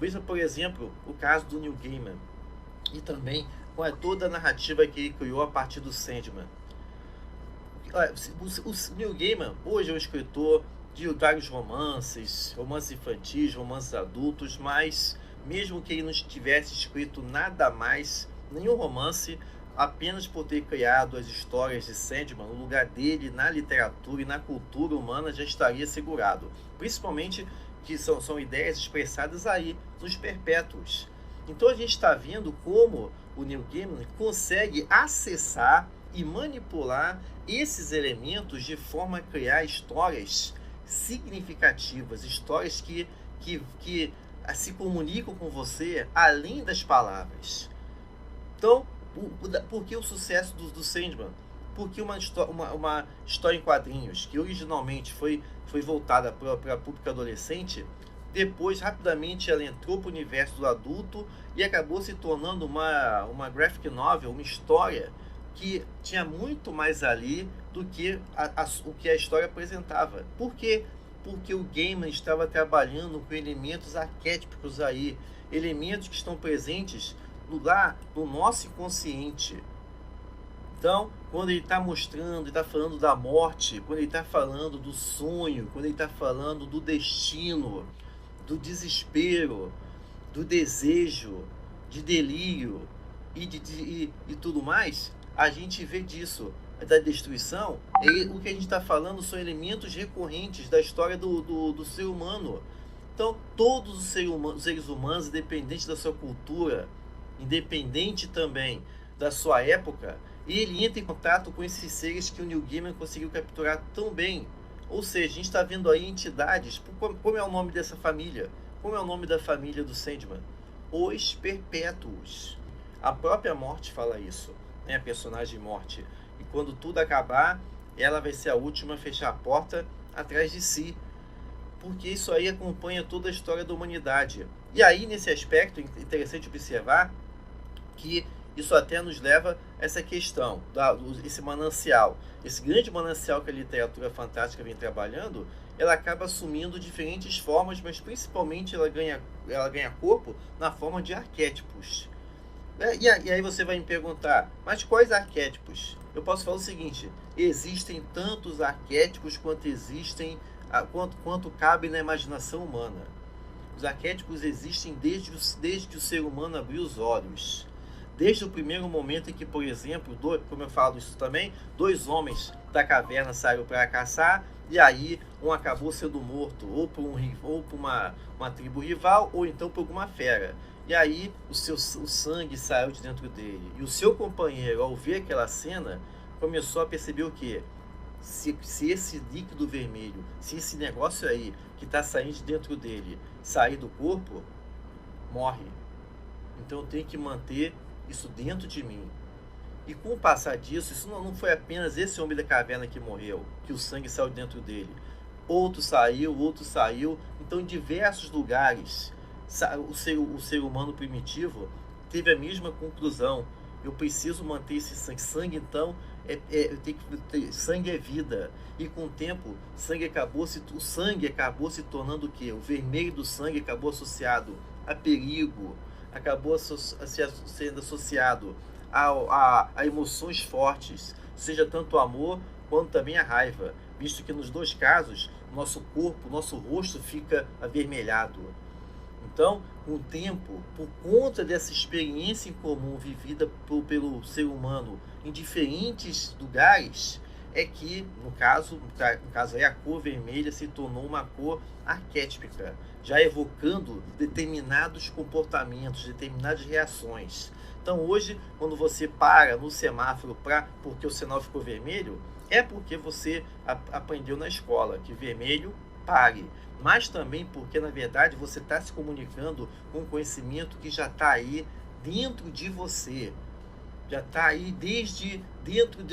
Veja, por exemplo, o caso do Neil Gaiman e também com toda a narrativa que ele criou a partir do Sandman. O Neil Gaiman hoje é um escritor de vários romances, romances infantis, romances adultos, mas mesmo que ele não tivesse escrito nada mais, nenhum romance, apenas por ter criado as histórias de Sandman, o lugar dele na literatura e na cultura humana já estaria assegurado. Principalmente que são ideias expressadas aí nos Perpétuos. Então a gente está vendo como o Neil Gaiman consegue acessar e manipular esses elementos de forma a criar histórias significativas, histórias que se comunicam com você além das palavras. Então, por que o sucesso do Sandman? Porque uma história em quadrinhos que originalmente foi voltada para público adolescente, depois rapidamente ela entrou para o universo do adulto e acabou se tornando uma graphic novel, uma história que tinha muito mais ali do que o que a história apresentava. Por quê? Porque o Gaiman estava trabalhando com elementos arquétipos aí, elementos que estão presentes no nosso inconsciente. Então, quando ele está mostrando, ele está falando da morte, quando ele está falando do sonho, quando ele está falando do destino, do desespero, do desejo, de delírio e tudo mais, a gente vê disso, da destruição. O que a gente está falando são elementos recorrentes da história do ser humano. Então, todos os seres humanos, independente da sua cultura, independente também da sua época, ele entra em contato com esses seres que o Neil Gaiman conseguiu capturar tão bem. Ou seja, a gente está vendo aí entidades. Como é o nome dessa família? Como é o nome da família do Sandman? Os Perpétuos. A própria Morte fala isso, né? A personagem Morte. E quando tudo acabar, ela vai ser a última a fechar a porta atrás de si. Porque isso aí acompanha toda a história da humanidade. E aí, nesse aspecto, é interessante observar que isso até nos leva a essa questão, esse manancial. Esse grande manancial que a literatura fantástica vem trabalhando, ela acaba assumindo diferentes formas, mas principalmente ela ganha corpo na forma de arquétipos. E aí você vai me perguntar, mas quais arquétipos? Eu posso falar o seguinte: existem tantos arquétipos quanto cabe na imaginação humana. Os arquétipos existem desde o ser humano abrir os olhos. Desde o primeiro momento em que, por exemplo, como eu falo isso também, dois homens da caverna saíram para caçar, e aí um acabou sendo morto, ou por uma tribo rival, ou então por alguma fera. E aí o sangue saiu de dentro dele. E o seu companheiro, ao ver aquela cena, começou a perceber o quê? Se esse líquido vermelho, se esse negócio aí que está saindo de dentro dele sair do corpo, morre. Então eu tenho que manter isso dentro de mim. E com o passar disso, isso não foi apenas esse homem da caverna que morreu, que o sangue saiu dentro dele. Outro saiu. Então, em diversos lugares, o ser humano primitivo teve a mesma conclusão. Eu preciso manter esse sangue. Sangue, então, sangue é vida. E com o tempo, o sangue acabou se tornando o quê? O vermelho do sangue acabou associado a perigo, acabou sendo associado a emoções fortes, seja tanto o amor quanto também a raiva, visto que nos dois casos, nosso corpo, nosso rosto fica avermelhado. Então, com o tempo, por conta dessa experiência em comum vivida pelo ser humano em diferentes lugares, é que, no caso aí, a cor vermelha se tornou uma cor arquétipica, já evocando determinados comportamentos, determinadas reações. Então, hoje, quando você para no semáforo porque o sinal ficou vermelho, é porque você aprendeu na escola que vermelho, pare. Mas também porque, na verdade, você está se comunicando com um conhecimento que já está aí dentro de você. Já está aí desde dentro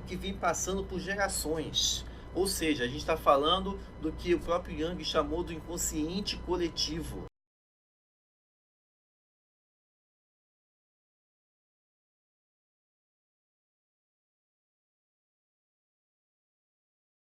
que vem passando por gerações. Ou seja, a gente está falando do que o próprio Jung chamou do inconsciente coletivo.